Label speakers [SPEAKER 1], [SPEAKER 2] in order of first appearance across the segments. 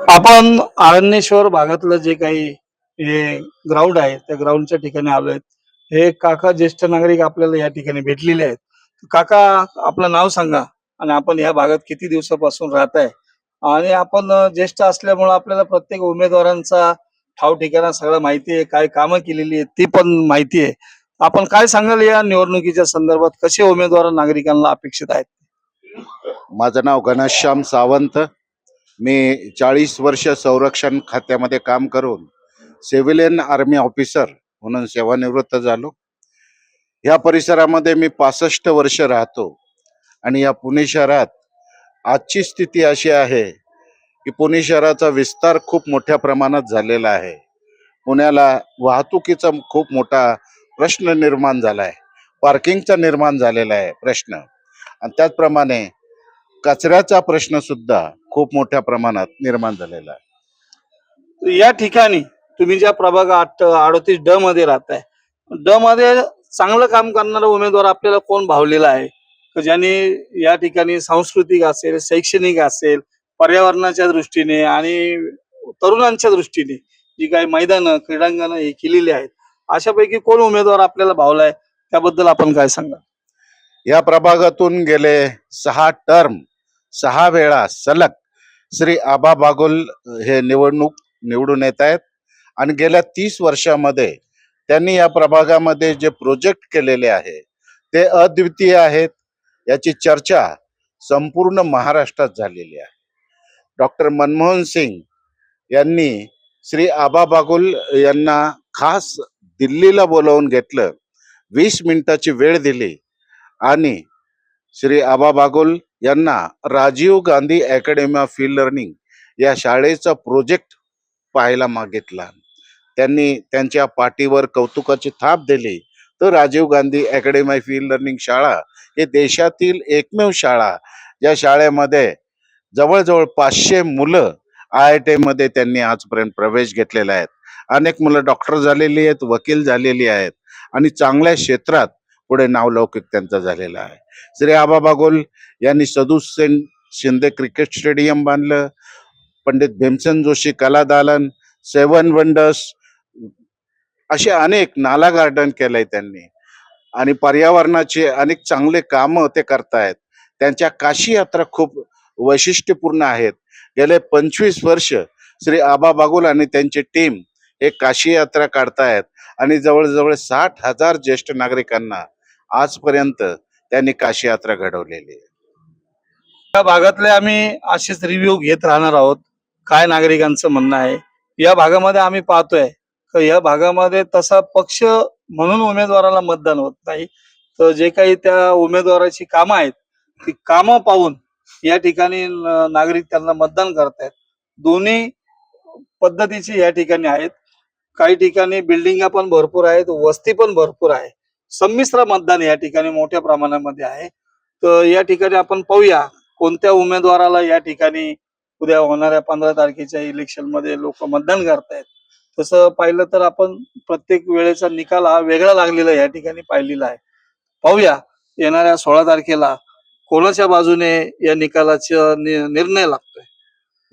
[SPEAKER 1] आपण आरण्येश्वर भागातलं जे काही हे ग्राउंड आहे त्या ग्राउंडच्या ठिकाणी आलोय. हे काका ज्येष्ठ नागरिक आपल्याला या ठिकाणी भेटलेले आहेत. काका, आपलं नाव सांगा आणि आपण या भागात किती दिवसापासून राहताय? आणि आपण ज्येष्ठ असल्यामुळे आपल्याला प्रत्येक उमेदवारांचा ठाव ठिकाणा सगळं माहिती आहे, काय कामं केलेली आहेत ती पण माहिती आहे. आपण काय सांगाल या निवडणुकीच्या संदर्भात, कसे उमेदवार नागरिकांना अपेक्षित आहेत?
[SPEAKER 2] माझं नाव घनश्याम सावंत. मी 40 वर्ष संरक्षण खात्यामध्ये काम करून सिव्हिलियन आर्मी ऑफिसर म्हणून सेवानिवृत्त झालो. या परिसरामध्ये मी 65 वर्ष राहतो आणि या पुणे शहरात आजची स्थिती अशी आहे की पुणे शहराचा विस्तार खूप मोठ्या प्रमाणात झालेला आहे. पुण्याला वाहतुकीचा खूप मोठा प्रश्न निर्माण झाला आहे, पार्किंगचा निर्माण झालेला आहे प्रश्न, आणि त्याचप्रमाणे कचऱ्याचा प्रश्न सुद्धा खूप मोठ्या प्रमाणात निर्माण झालेला आहे.
[SPEAKER 1] या ठिकाणी तुम्ही ज्या प्रभाग 38 ड मध्ये राहताय, ड मध्ये चांगलं काम करणारा उमेदवार आपल्याला कोण भावलेला आहे, की ज्याने या ठिकाणी सांस्कृतिक असेल, शैक्षणिक असेल, पर्यावरणाच्या दृष्टीने आणि तरुणांच्या दृष्टीने जी काही मैदानं क्रीडांगणं हे केलेली आहेत, अशापैकी कोण उमेदवार आपल्याला भावलाय, त्याबद्दल आपण काय सांगा?
[SPEAKER 2] या प्रभागातून गेले 6 टर्म 6 वेळा सलग श्री आबा बागुल हे निवडून येत आहेत आणि गेल्या 30 वर्षामध्ये त्यांनी या प्रभागामध्ये जे प्रोजेक्ट केलेले आहे ते अद्वितीय आहेत. याची चर्चा संपूर्ण महाराष्ट्रात झालेली आहे. डॉक्टर मनमोहन सिंग यांनी श्री आबा बागुल यांना खास दिल्लीला बोलावून घेतलं, 20 मिनिटाची वेळ दिली आणि श्री आबा बागुल यांना Rajiv Gandhi academy of field learning या शाळेचा प्रोजेक्ट पाहायला मागितला. त्यांनी त्यांच्या पाठीवर कौतुकाची थाप दिली. तर Rajiv Gandhi academy of field learning शाळा हे देशातील एकमेव शाळा, या शाळेमध्ये जवळजवळ 500 मुलं IIT मध्ये त्यांनी आजपर्यंत प्रवेश घेतलेला आहेत. अनेक मुलं डॉक्टर झालेली आहेत, वकील झालेली आहेत आणि चांगल्या क्षेत्रात पुढे नावलौकिक त्यांचा झालेला आहे. श्री आबा बागुल यांनी सदुसेन शिंदे क्रिकेट स्टेडियम बांधलं, पंडित भीमसेन जोशी कला दालन, 7 वंडर्स, असे अनेक नाला गार्डन केलंय त्यांनी आणि पर्यावरणाचे अनेक चांगले कामं ते करतायत. त्यांच्या काशी यात्रा खूप वैशिष्ट्यपूर्ण आहेत. गेले 25 वर्ष श्री आबा बागुल आणि त्यांची टीम हे काशी यात्रा काढतायत आणि जवळजवळ 60,000 ज्येष्ठ नागरिकांना आजपर्यंत त्यांनी काशी यात्रा घडवलेली आहे.
[SPEAKER 1] या भागातले आम्ही असेच रिव्ह्यू घेत राहणार आहोत, काय नागरिकांचं म्हणणं आहे. या भागामध्ये आम्ही पाहतोय की या भागामध्ये तसा पक्ष म्हणून उमेदवाराला मतदान होत नाही, तर जे काही त्या उमेदवाराची कामं आहेत ती कामं पाहून या ठिकाणी नागरिक त्यांना मतदान करतायत. दोन्ही पद्धतीची या ठिकाणी आहेत. काही ठिकाणी बिल्डिंगा पण भरपूर आहेत, वस्ती पण भरपूर आहे. संमिश्र मतदान या ठिकाणी मोठ्या प्रमाणामध्ये आहे. तर या ठिकाणी आपण पाहूया कोणत्या उमेदवाराला या ठिकाणी उद्या होणाऱ्या 15 तारखेच्या इलेक्शन मध्ये लोक मतदान करतायत. तसं पाहिलं तर आपण प्रत्येक वेळेचा निकाल हा वेगळा लागलेला या ठिकाणी पाहिलेला आहे. पाहूया येणाऱ्या 16 तारखेला कोणाच्या बाजूने या निकालाचा निर्णय लागतोय.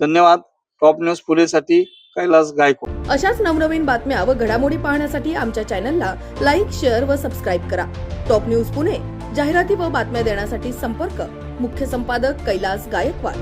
[SPEAKER 1] धन्यवाद. टॉप न्यूज पुणेसाठी कैलास गायकवाड.
[SPEAKER 3] अशाच नवनवीन बातम्या व घडामोडी पाहण्यासाठी आमच्या चॅनलला लाईक, शेअर व सबस्क्राईब करा. टॉप न्यूज पुणे, जाहिराती व बातम्या देण्यासाठी संपर्क मुख्य संपादक कैलास गायकवाड.